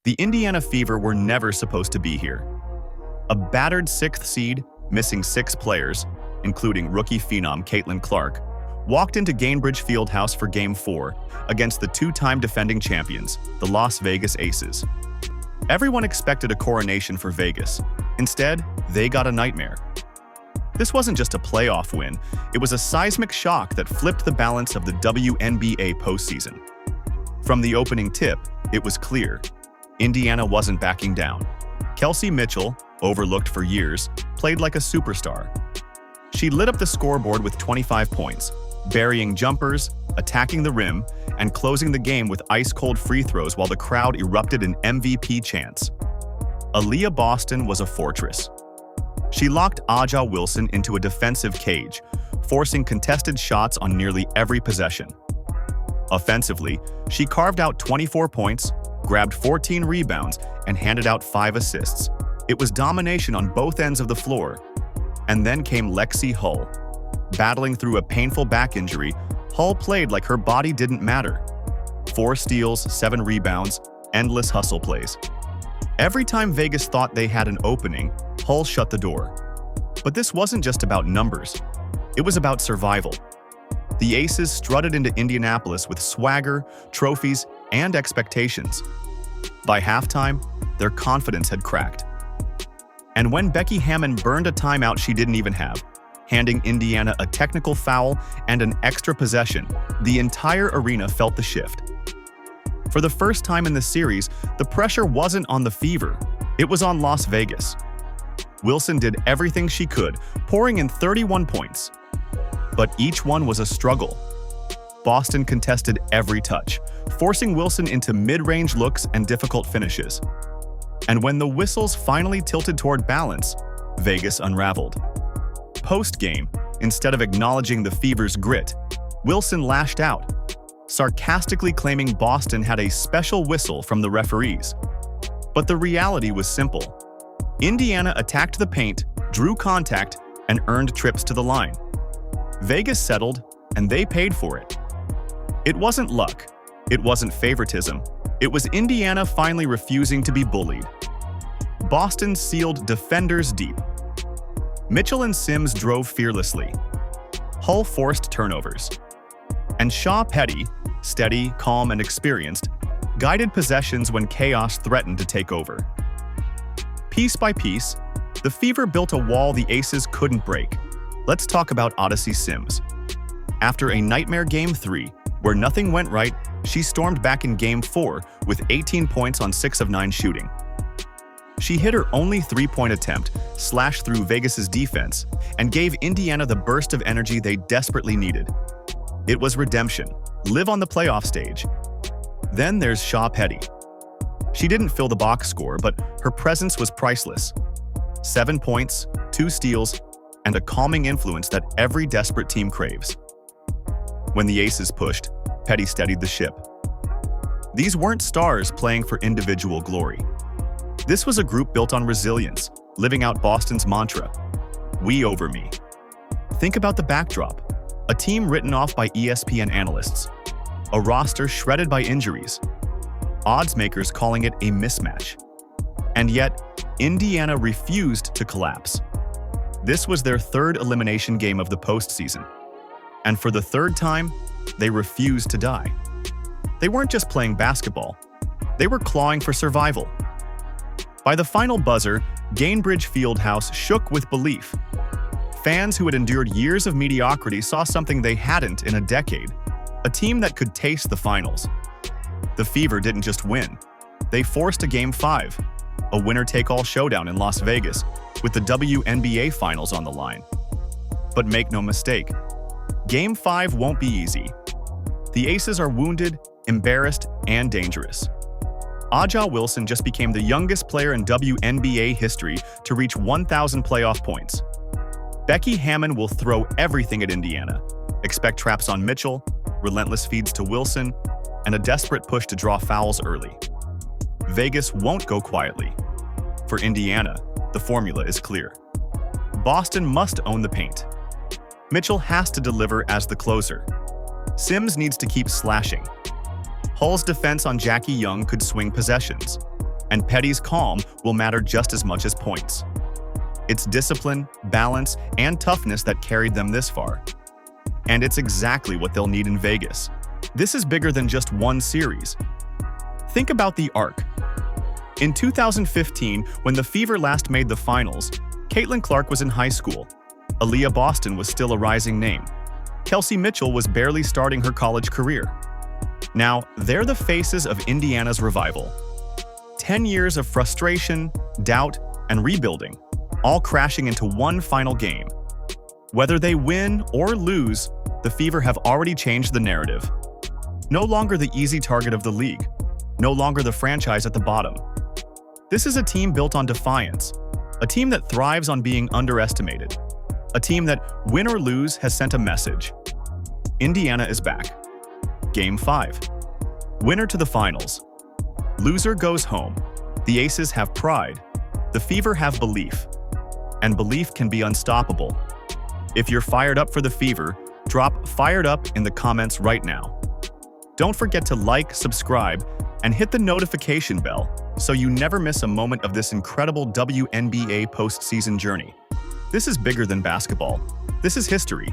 The Indiana Fever were never supposed to be here. A battered 6th seed, missing 6 players, including rookie phenom Caitlin Clark, walked into Gainbridge Fieldhouse for Game 4 against the 2-time defending champions, the Las Vegas Aces. Everyone expected a coronation for Vegas. Instead, they got a nightmare. This wasn't just a playoff win, it was a seismic shock that flipped the balance of the WNBA postseason. From the opening tip, it was clear. Indiana wasn't backing down. Kelsey Mitchell, overlooked for years, played like a superstar. She lit up the scoreboard with 25 points, burying jumpers, attacking the rim, and closing the game with ice-cold free throws while the crowd erupted in MVP chants. Aaliyah Boston was a fortress. She locked A'ja Wilson into a defensive cage, forcing contested shots on nearly every possession. Offensively, she carved out 24 points, grabbed 14 rebounds, and handed out 5 assists. It was domination on both ends of the floor. And then came Lexi Hull. Battling through a painful back injury, Hull played like her body didn't matter. 4 steals, 7 rebounds, endless hustle plays. Every time Vegas thought they had an opening, Hull shut the door. But this wasn't just about numbers. It was about survival. The Aces strutted into Indianapolis with swagger, trophies, and expectations. By halftime, their confidence had cracked. And when Becky Hammon burned a timeout she didn't even have, handing Indiana a technical foul and an extra possession, the entire arena felt the shift. For the first time in the series, the pressure wasn't on the Fever, it was on Las Vegas. Wilson did everything she could, pouring in 31 points. But each one was a struggle. Boston contested every touch, forcing Wilson into mid-range looks and difficult finishes. And when the whistles finally tilted toward balance, Vegas unraveled. Post-game, instead of acknowledging the Fever's grit, Wilson lashed out, sarcastically claiming Boston had a special whistle from the referees. But the reality was simple. Indiana attacked the paint, drew contact, and earned trips to the line. Vegas settled, and they paid for it. It wasn't luck. It wasn't favoritism. It was Indiana finally refusing to be bullied. Boston sealed defenders deep. Mitchell and Sims drove fearlessly. Hull forced turnovers. And Sha Petty, steady, calm, and experienced, guided possessions when chaos threatened to take over. Piece by piece, the Fever built a wall the Aces couldn't break. Let's talk about Odyssey Sims. After a nightmare Game 3, where nothing went right, she stormed back in Game 4 with 18 points on 6 of 9 shooting. She hit her only 3-point attempt, slashed through Vegas's defense, and gave Indiana the burst of energy they desperately needed. It was redemption. Live on the playoff stage. Then there's Sha Petty. She didn't fill the box score, but her presence was priceless. 7 points, 2 steals, and a calming influence that every desperate team craves. When the Aces pushed, Petty steadied the ship. These weren't stars playing for individual glory. This was a group built on resilience, living out Boston's mantra, "We over me." Think about the backdrop. A team written off by ESPN analysts. A roster shredded by injuries. Odds makers calling it a mismatch. And yet, Indiana refused to collapse. This was their 3rd elimination game of the postseason. And for the 3rd time, they refused to die. They weren't just playing basketball. They were clawing for survival. By the final buzzer, Gainbridge Fieldhouse shook with belief. Fans who had endured years of mediocrity saw something they hadn't in a decade. A team that could taste the finals. The Fever didn't just win. They forced a Game 5, a winner-take-all showdown in Las Vegas, with the WNBA Finals on the line. But make no mistake, Game 5 won't be easy. The Aces are wounded, embarrassed, and dangerous. A'ja Wilson just became the youngest player in WNBA history to reach 1,000 playoff points. Becky Hammon will throw everything at Indiana. Expect traps on Mitchell, relentless feeds to Wilson, and a desperate push to draw fouls early. Vegas won't go quietly. For Indiana, the formula is clear. Boston must own the paint. Mitchell has to deliver as the closer. Sims needs to keep slashing. Hull's defense on Jackie Young could swing possessions. and Petty's calm will matter just as much as points. It's discipline, balance, and toughness that carried them this far. And it's exactly what they'll need in Vegas. This is bigger than just one series. Think about the arc. In 2015, when the Fever last made the finals, Caitlin Clark was in high school. Aaliyah Boston was still a rising name. Kelsey Mitchell was barely starting her college career. Now, they're the faces of Indiana's revival. 10 years of frustration, doubt, and rebuilding, all crashing into one final game. Whether they win or lose, the Fever have already changed the narrative. No longer the easy target of the league. No longer the franchise at the bottom. This is a team built on defiance, a team that thrives on being underestimated, a team that, win or lose, has sent a message. Indiana is back. Game 5. Winner to the finals. Loser goes home. The Aces have pride. The Fever have belief. And belief can be unstoppable. If you're fired up for the Fever, drop "fired up" in the comments right now. Don't forget to like, subscribe, and hit the notification bell so you never miss a moment of this incredible WNBA postseason journey. This is bigger than basketball. This is history.